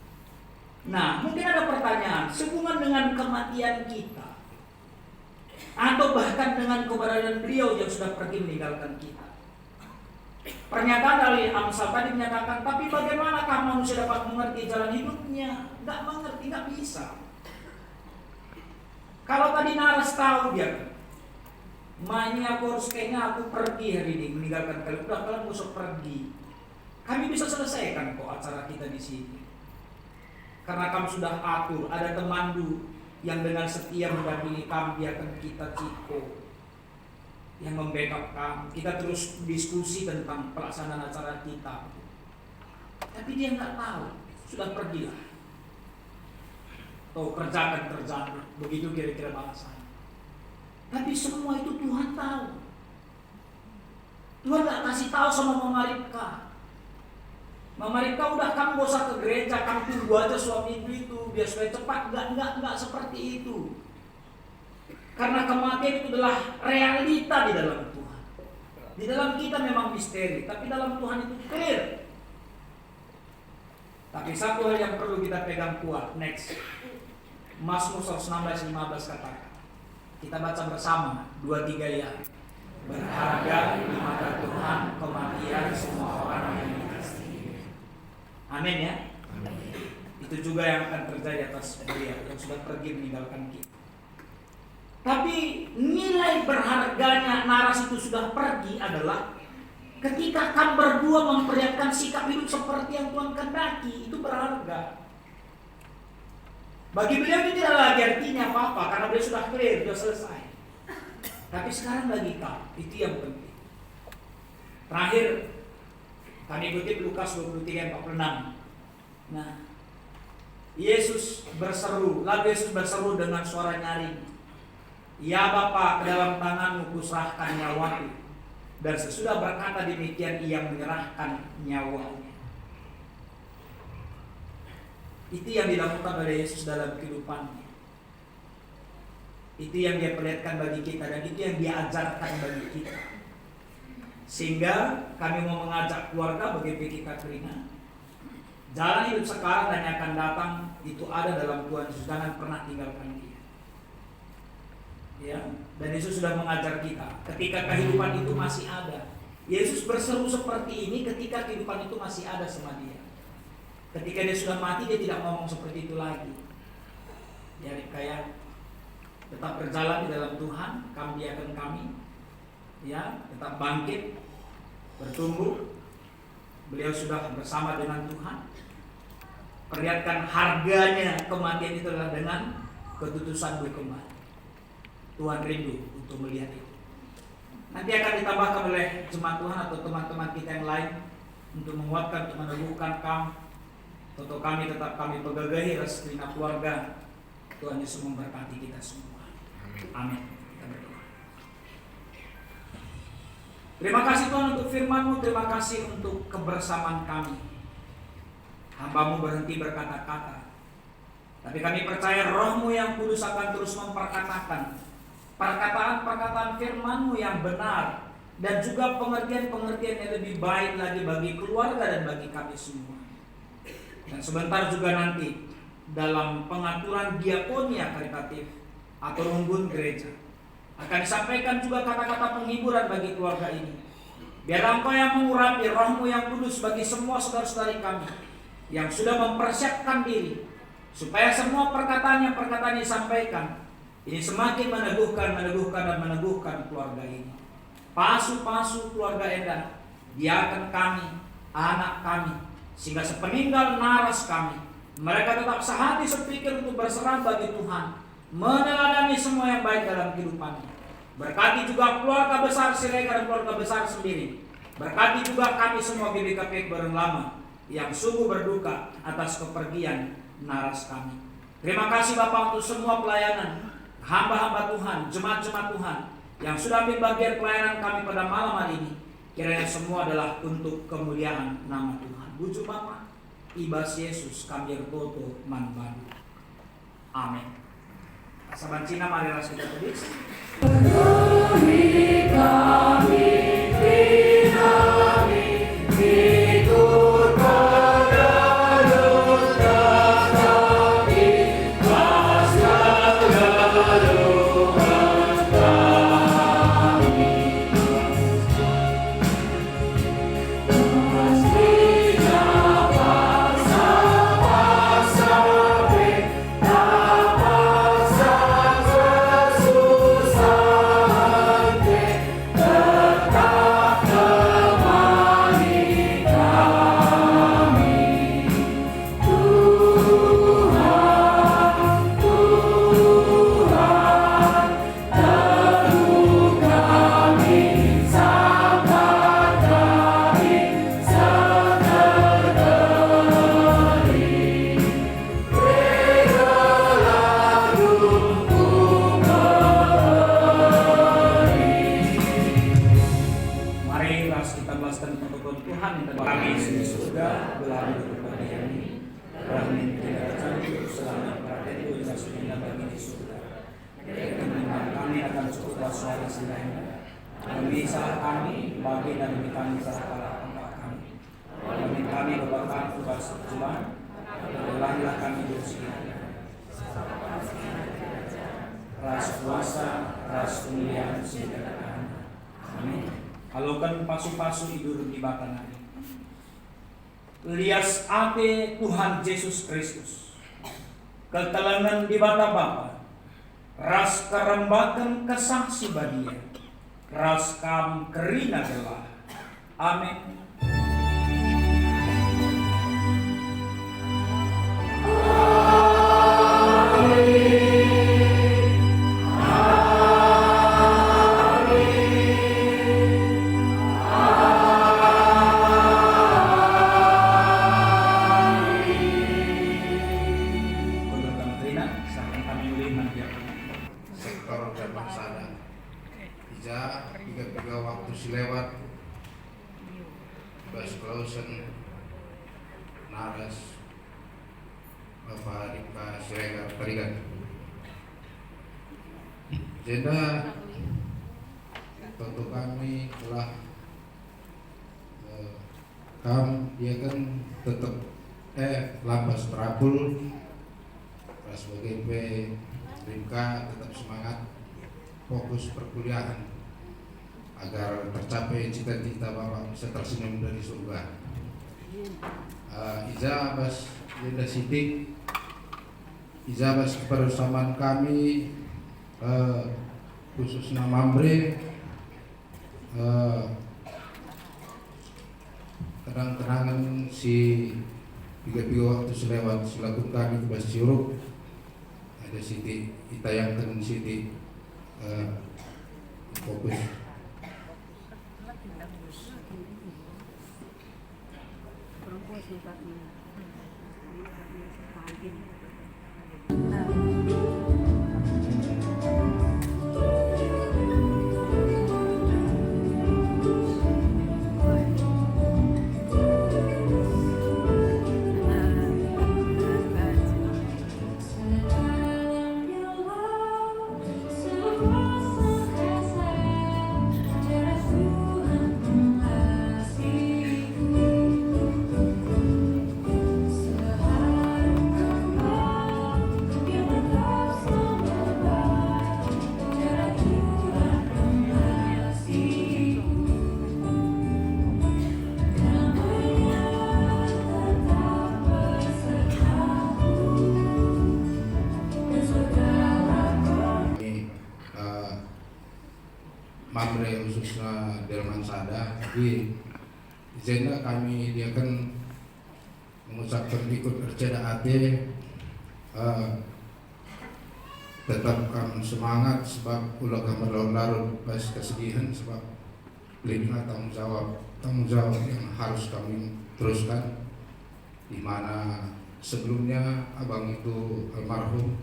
Nah, mungkin ada pertanyaan sehubungan dengan kematian kita atau bahkan dengan keberadaan beliau yang sudah pergi meninggalkan kita. Pernyataan dari Amsal tadi menyatakan, tapi bagaimanakah manusia dapat mengerti jalan hidupnya? Nggak mengerti, nggak bisa. Kalau tadi Naras tahu dia, ini aku harus kayaknya aku pergi hari ini meninggalkan kalian. Udah kalian usah pergi. Kami bisa selesaikan kok acara kita di sini. Karena kamu sudah atur, ada temandu yang dengan setia mendampingi kamu, Diaken kita Ciko yang membackup kamu. Kita terus diskusi tentang pelaksanaan acara kita. Tapi dia nggak tahu, sudah pergilah. Tahu kerjaan, begitu kira-kira bahasanya. Tapi semua itu Tuhan tahu. Tuhan nggak kasih tahu sama Mama Ribka. Mama Ribka udah kamu gak usah ke gereja, kamu tunggu aja suami itu biar supaya cepat. Enggak seperti itu. Karena kematian itu adalah realita di dalam Tuhan. Di dalam kita memang misteri, tapi dalam Tuhan itu clear. Tapi satu hal yang perlu kita pegang kuat. Next, Mazmur 116:15 katakan. Kita baca bersama 2-3 ya. Berharga di mata Tuhan kematian semua orang yang dikasihi. Amin ya. Itu juga yang akan terjadi atas beliau yang sudah pergi meninggalkan kita. Tapi nilai berharganya Naras itu sudah pergi adalah ketika kamu berdua memperlihatkan sikap hidup seperti yang Tuhan kehendaki, itu berharga. Bagi beliau itu tidak lagi artinya apa-apa karena beliau sudah clear, sudah selesai. Tapi sekarang bagi kamu, itu yang penting. Terakhir, kami kutip Lukas 23:46. Nah, Yesus berseru, lalu Yesus berseru dengan suara nyaring. Ya Bapa, ke dalam tanganmu kuserahkan nyawaku. Dan sesudah berkata demikian, ia menyerahkan nyawanya. Itu yang dilakukan oleh Yesus dalam kehidupannya. Itu yang dia perlihatkan bagi kita dan itu yang dia ajarkan bagi kita. Sehingga kami mau mengajak keluarga bagi kita keringan. Jalan hidup sekarang dan yang akan datang itu ada dalam Tuhan Yesus. Jangan pernah tinggalkan dia. Ya, dan Yesus sudah mengajar kita ketika kehidupan itu masih ada. Yesus berseru seperti ini ketika kehidupan itu masih ada sama dia. Ketika dia sudah mati, dia tidak ngomong seperti itu lagi. Ya, kayak tetap berjalan di dalam Tuhan, kamu biarkan kami ya tetap bangkit, bertumbuh. Beliau sudah bersama dengan Tuhan. Perlihatkan harganya kematian itu adalah dengan keputusan kembali. Tuhan rindu untuk melihat itu. Nanti akan ditambahkan oleh jemaat Tuhan atau teman-teman kita yang lain untuk menguatkan, untuk meneguhkan kamu. Untuk kami tetap kami pegagahi restrina keluarga. Tuhan Yesus memberkati kita semua. Amin. Kita berdoa. Terima kasih Tuhan untuk firman-Mu, terima kasih untuk kebersamaan kami. Hamba-Mu berhenti berkata-kata, tapi kami percaya Roh-Mu yang kudus akan terus memperkatakan perkataan-perkataan firman-Mu yang benar, dan juga pengertian-pengertian yang lebih baik lagi bagi keluarga dan bagi kami semua. Dan sebentar juga nanti dalam pengaturan diakonia karitatif atau unggun gereja akan disampaikan juga kata-kata penghiburan bagi keluarga ini. Biar Engkau yang mengurapi, Roh-Mu yang kudus bagi semua saudara-saudari kami yang sudah mempersiapkan diri, supaya semua perkataan yang disampaikan ini semakin meneguhkan dan meneguhkan keluarga ini. Pasu-pasu keluarga Enda, diakan kami, anak kami, sehingga sepeninggal naras kami, mereka tetap sehati sepikir untuk berserah bagi Tuhan, meneladani semua yang baik dalam kehidupannya. Berkati juga keluarga besar Siregar dan keluarga besar sendiri. Berkati juga kami semua GBKP Bareng Lama yang sungguh berduka atas kepergian naras kami. Terima kasih Bapak untuk semua pelayanan hamba-hamba Tuhan, jemaat-jemaat Tuhan yang sudah ambil bagian pelayanan kami pada malam hari ini. Kiranya semua adalah untuk kemuliaan nama Tuhan. Bujuk Bapak, Ibas Yesus kami berdoa manban. Amin. Sahabat Cina, marilah kita tulis. Halukan pasu-pasu hidur di batang hari. Lias ate Tuhan Yesus Kristus. Ketelangan di bata Bapa. Ras kerembakan kesaksi badia. Ras kam kerina gelah. Amin. Naras Bapak Rika Siregar Parigan Jenda tentu kami telah dia kan tetap Lambas Trabul sebagai P Rika tetap semangat fokus perkuliahan agar tercapai cita-cita Bapak bisa tersenyum dari surga. Ijabas Linda Sidik, ijabas kebersamaan kami khususnya Mambre, kenang-kenangan si tiga waktu selewat selaku kami ke Curug, ada Siti ditayangkan Siti fokus. Mamre khususnya Delman Sada, jadi izinnya kami dia kan mengucapkan ikut Arceda Ate, tetapkan semangat sebab ulah kamar larut pas kesedihan sebab lingkungan tanggung jawab yang harus kami teruskan, di mana sebelumnya abang itu almarhum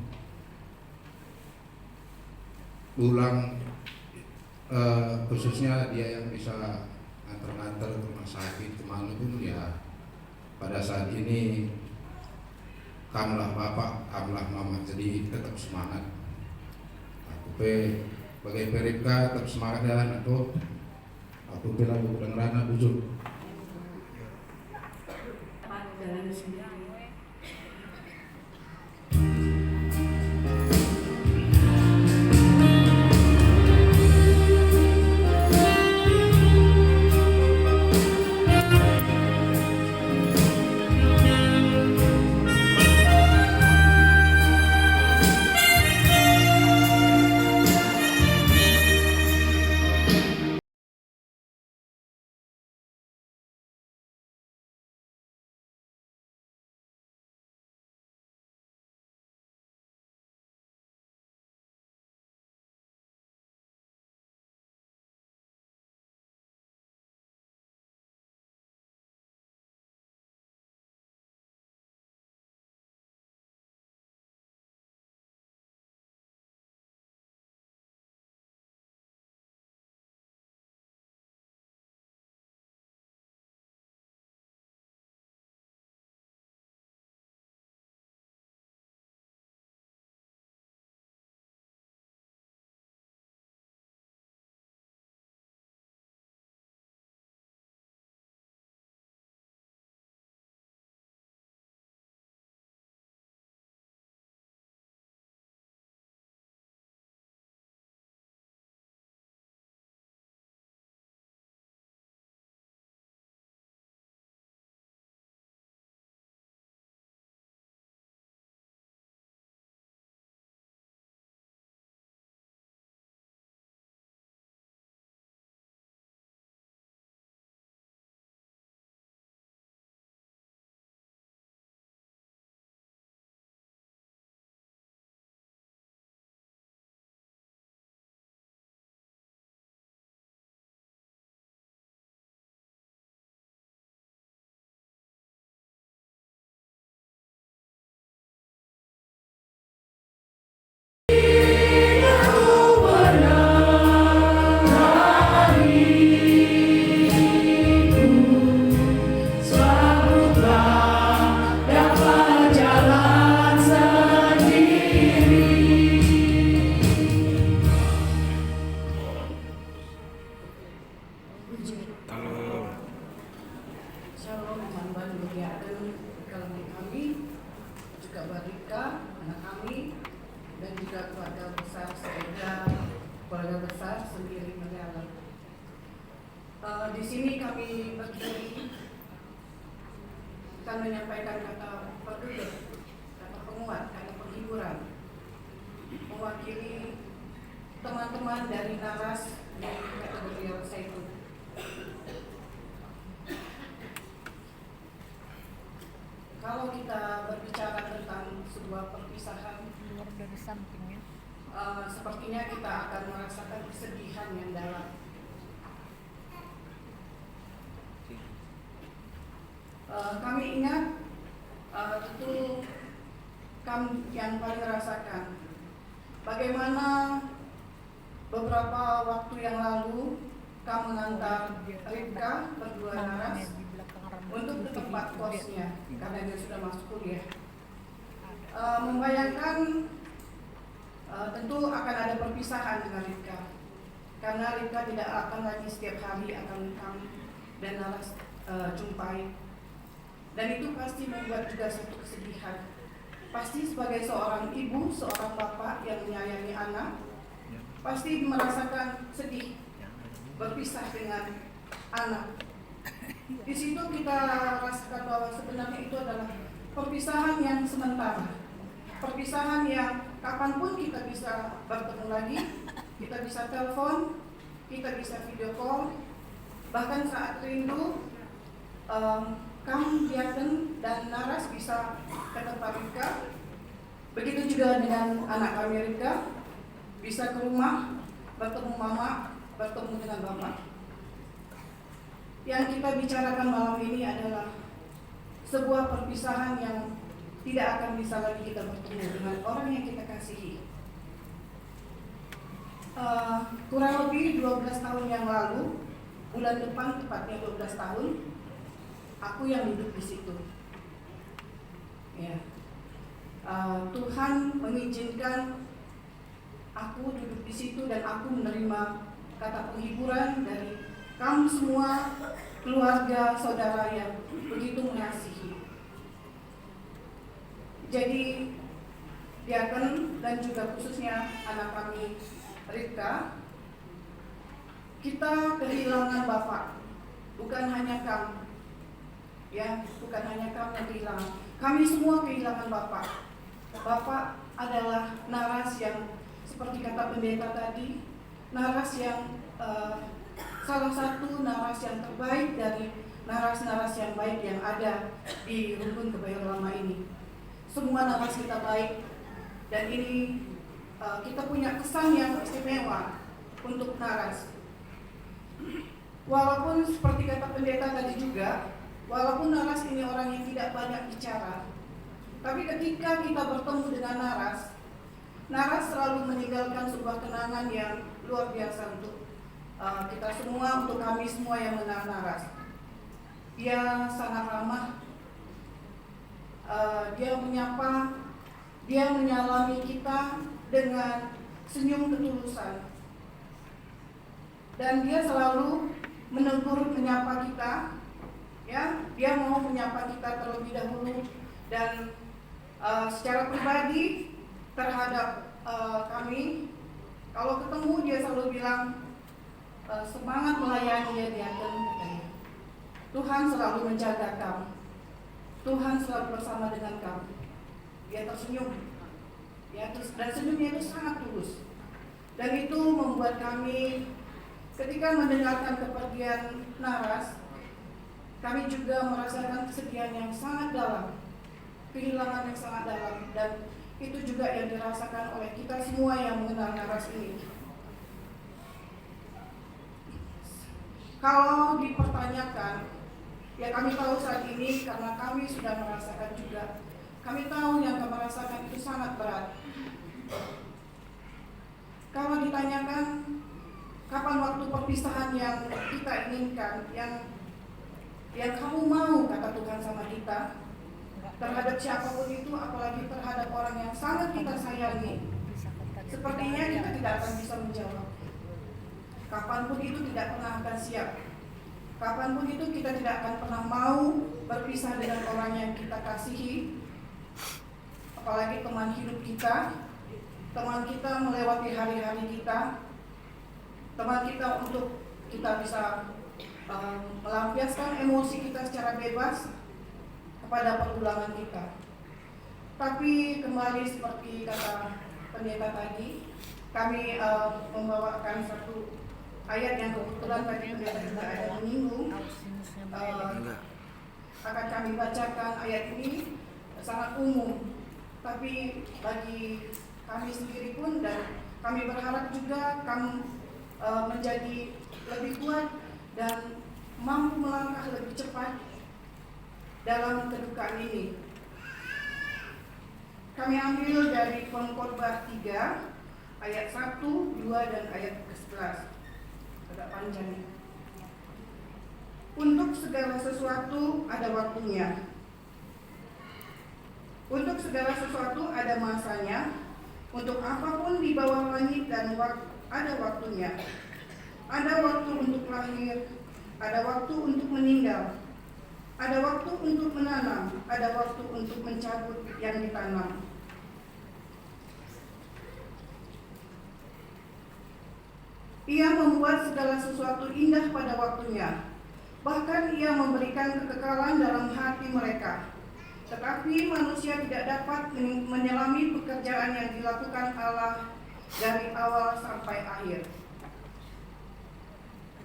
pulang, khususnya dia yang bisa nganter-nganter ke rumah sakit kemana pun ya. Pada saat ini kamulah bapak, kamulah mama, jadi tetap semangat. Aku sebagai Peripka tetap semangat ya, aku bilang bukan rana bujur. Jalan sendiri. Di sini kami berdiri akan menyampaikan kata penutup, kata penguat, kata penghiburan, mewakili teman-teman dari Naras dari kategori Al-Zaitun. Kalau kita berbicara tentang sebuah perpisahan, sepertinya kita akan merasakan kesedihan yang dalam. Kami ingat tentu kami yang paling rasakan bagaimana beberapa waktu yang lalu kami mengantar Ripka berdua Naras untuk ke tempat kosnya karena dia sudah masuk kuliah. Membayangkan tentu akan ada perpisahan dengan Ripka karena Ripka tidak akan lagi setiap hari akan kami dan Naras jumpai, dan itu pasti membuat juga satu kesedihan. Pasti sebagai seorang ibu, seorang bapak yang menyayangi anak, pasti merasakan sedih berpisah dengan anak. Di situ kita rasakan bahwa sebenarnya itu adalah perpisahan yang sementara, perpisahan yang kapanpun kita bisa bertemu lagi, kita bisa telepon, kita bisa video call, bahkan saat rindu, Kang Diaken dan Naras bisa ke tempat Ripka. Begitu juga dengan anak kami Ripka, bisa ke rumah, bertemu mama, bertemu dengan bapak. Yang kita bicarakan malam ini adalah sebuah perpisahan yang tidak akan bisa lagi kita bertemu dengan orang yang kita kasihi. Kurang lebih 12 tahun yang lalu, bulan depan tepatnya 12 tahun, aku yang hidup di situ. Ya. Tuhan mengizinkan aku duduk di situ dan aku menerima kata penghiburan dari kamu semua, keluarga, saudara yang begitu mengasihi. Jadi Diaken dan juga khususnya anak kami Ripka, kita kehilangan Bapak, bukan hanya kamu. Ya, bukan hanya kamu yang kehilangan. Kami semua kehilangan Bapak. Bapak adalah Naras yang seperti kata pendeta tadi, Naras yang salah satu Naras yang terbaik dari naras-naras yang baik yang ada di Rukun Kebayoran Lama ini. Semua naras kita baik, dan ini kita punya kesan yang istimewa untuk Naras. Walaupun seperti kata pendeta tadi juga, walaupun Naras ini orang yang tidak banyak bicara, tapi ketika kita bertemu dengan Naras, Naras selalu meninggalkan sebuah kenangan yang luar biasa untuk kita semua, untuk kami semua yang mengenal Naras. Dia sangat ramah, dia menyapa, dia menyalami kita dengan senyum ketulusan, dan dia selalu menegur, menyapa kita. Ya, dia mau menyapa kita terlebih dahulu, dan secara pribadi terhadap kami, kalau ketemu dia selalu bilang, semangat melayani ya Diaken, katanya. Tuhan selalu menjaga kamu, Tuhan selalu bersama dengan kamu. Dia tersenyum, ya, dan senyumnya itu sangat tulus, dan itu membuat kami ketika mendengarkan kepergian Naras, kami juga merasakan kesedihan yang sangat dalam, kehilangan yang sangat dalam, dan itu juga yang dirasakan oleh kita semua yang mengenal Naras ini. Kalau dipertanyakan, ya kami tahu saat ini karena kami sudah merasakan juga. Kami tahu yang kami rasakan itu sangat berat. Kalau ditanyakan kapan waktu perpisahan yang kita inginkan, yang kamu mau, kata Tuhan sama kita, terhadap siapapun itu, apalagi terhadap orang yang sangat kita sayangi, sepertinya kita tidak akan bisa menjawab. Kapanpun itu tidak pernah akan siap. Kapanpun itu kita tidak akan pernah mau berpisah dengan orang yang kita kasihi, apalagi teman hidup kita, teman kita melewati hari-hari kita, teman kita untuk kita bisa melampiaskan emosi kita secara bebas kepada pergulangan kita. Tapi kembali seperti kata pendeta tadi, kami membawakan satu ayat yang kebetulan tadi juga ada menyinggung. Akan kami bacakan ayat ini sangat umum, tapi bagi kami sendiri pun, dan kami berharap juga kamu menjadi lebih kuat dan mampu melangkah lebih cepat dalam kedukaan ini. Kami ambil dari Pengkhotbah 3 ayat 1, 2 dan ayat ke-11. Agak panjang. Untuk segala sesuatu ada waktunya. Untuk segala sesuatu ada masanya. Untuk apapun di bawah langit dan ada waktunya. Ada waktu untuk lahir, ada waktu untuk meninggal, ada waktu untuk menanam, ada waktu untuk mencabut yang ditanam. Ia membuat segala sesuatu indah pada waktunya. Bahkan ia memberikan kekekalan dalam hati mereka. Tetapi manusia tidak dapat menyelami pekerjaan yang dilakukan Allah dari awal sampai akhir.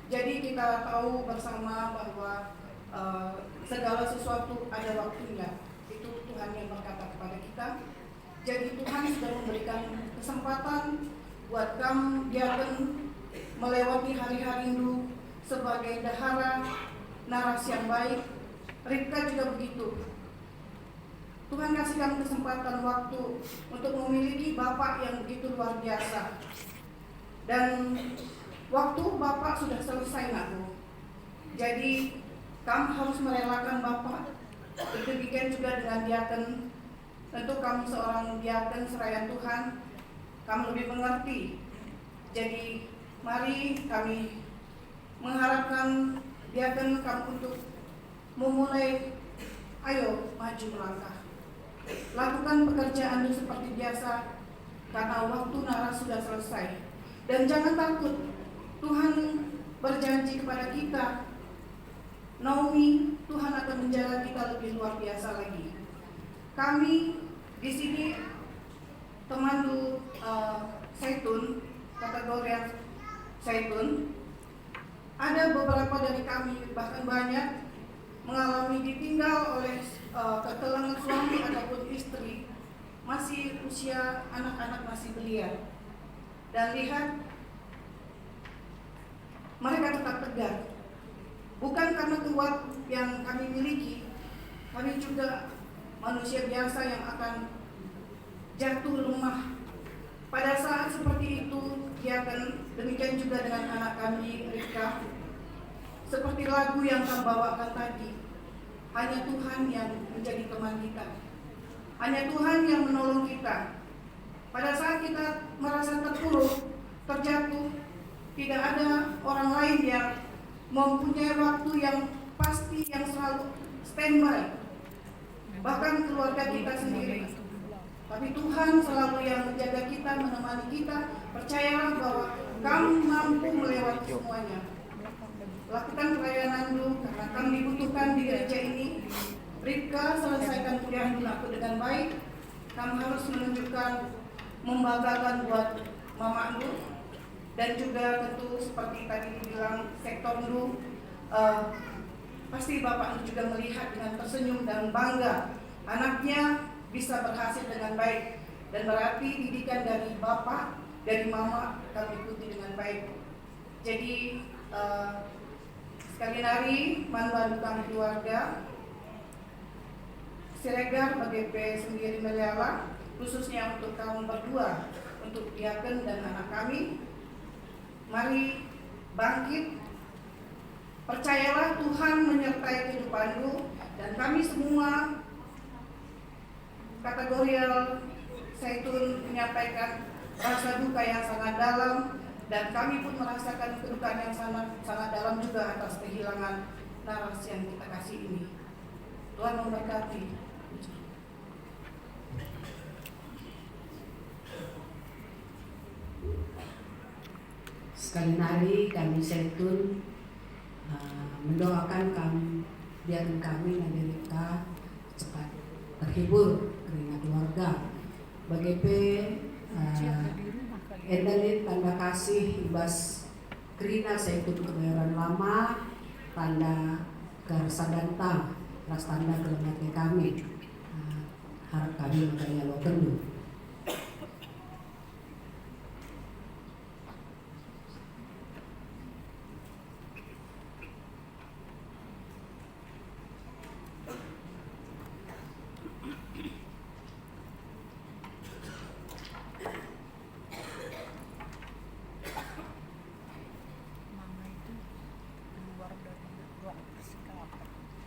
Jadi kita tahu bersama bahwa segala sesuatu ada waktunya. Itu Tuhan yang berkata kepada kita. Jadi Tuhan sudah memberikan kesempatan buat kamu diaken melewati hari-hari rindu sebagai dahara naras yang baik. Ribka juga begitu. Tuhan kasihkan kesempatan waktu untuk memiliki Bapak yang begitu luar biasa. Dan waktu Bapak sudah selesai, nakku. Jadi kamu harus merelakan Bapak. Demikian juga dengan diaken. Tentu kamu seorang diaken seraya Tuhan, kamu lebih mengerti. Jadi mari kami mengharapkan diaken kamu untuk memulai, ayo maju melangkah. Lakukan pekerjaan seperti biasa, karena waktu naras sudah selesai. Dan jangan takut, Tuhan berjanji kepada kita, Naomi, Tuhan akan menjaga kita lebih luar biasa lagi. Kami di sini Temandu Zaitun, kategori Zaitun, ada beberapa dari kami, bahkan banyak, mengalami ditinggal oleh ketelangan suami ataupun istri, masih usia anak-anak masih belia. Dan lihat, mereka tetap tegar. Bukan karena kuat yang kami miliki, kami juga manusia biasa yang akan jatuh lemah. Pada saat seperti itu, dia akan demikian juga dengan anak kami, Ribka. Seperti lagu yang kami bawakan tadi, hanya Tuhan yang menjadi teman kita. Hanya Tuhan yang menolong kita. Pada saat kita merasa terpuruk, terjatuh, tidak ada orang lain yang mempunyai waktu yang pasti, yang selalu standby. Bahkan keluarga kita sendiri. Tapi Tuhan selalu yang menjaga kita, menemani kita. Percayalah bahwa kamu mampu melewati semuanya. Lakukan pelayanan dulu, karena kamu dibutuhkan di gereja ini. Ribka, selesaikan kuliah dulu dengan baik. Kamu harus menunjukkan, membanggakan buat Mama Lu. Dan juga tentu seperti tadi dibilang sektor Lu, pasti Bapak Lu juga melihat dengan tersenyum dan bangga anaknya bisa berhasil dengan baik. Dan berarti didikan dari Bapak, dari Mama kami ikuti dengan baik. Jadi sekali lagi manfaat kami keluarga Siregar BGP sendiri Meliala, khususnya untuk kamu berdua, untuk diaken dan anak kami. Mari bangkit, percayalah Tuhan menyertai kehidupanmu, dan kami semua kategorial Zaitun menyampaikan rasa duka yang sangat dalam, dan kami pun merasakan kedukaan yang sangat dalam juga atas kehilangan naras yang kita kasih ini. Tuhan memberkati. Sekali lagi kami Zaitun mendoakan kami, biar kami Nabi Ribka cepat terhibur dengan keluarga. BGP ini tanda kasih ibas Krina saya ikut kebayoran lama, tanda Garsadanta, ras tanda kelemate kami. Harap kami makanya lo kendu.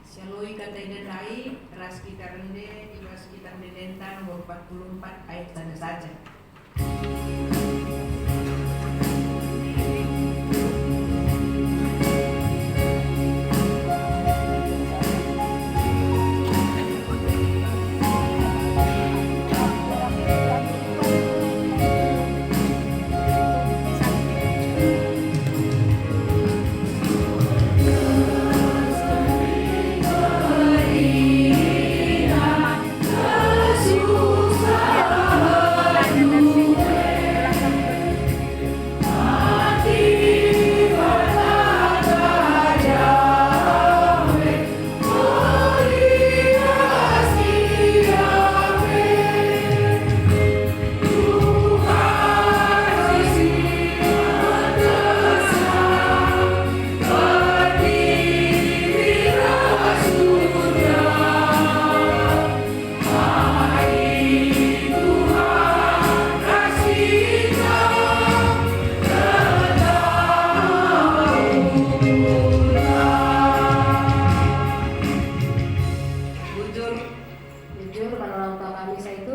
Sialoi kata idadai, ras kita rende, ibas kita dendenta nomor 44 ayat tanda saja. Jujur pada orang tua kami saya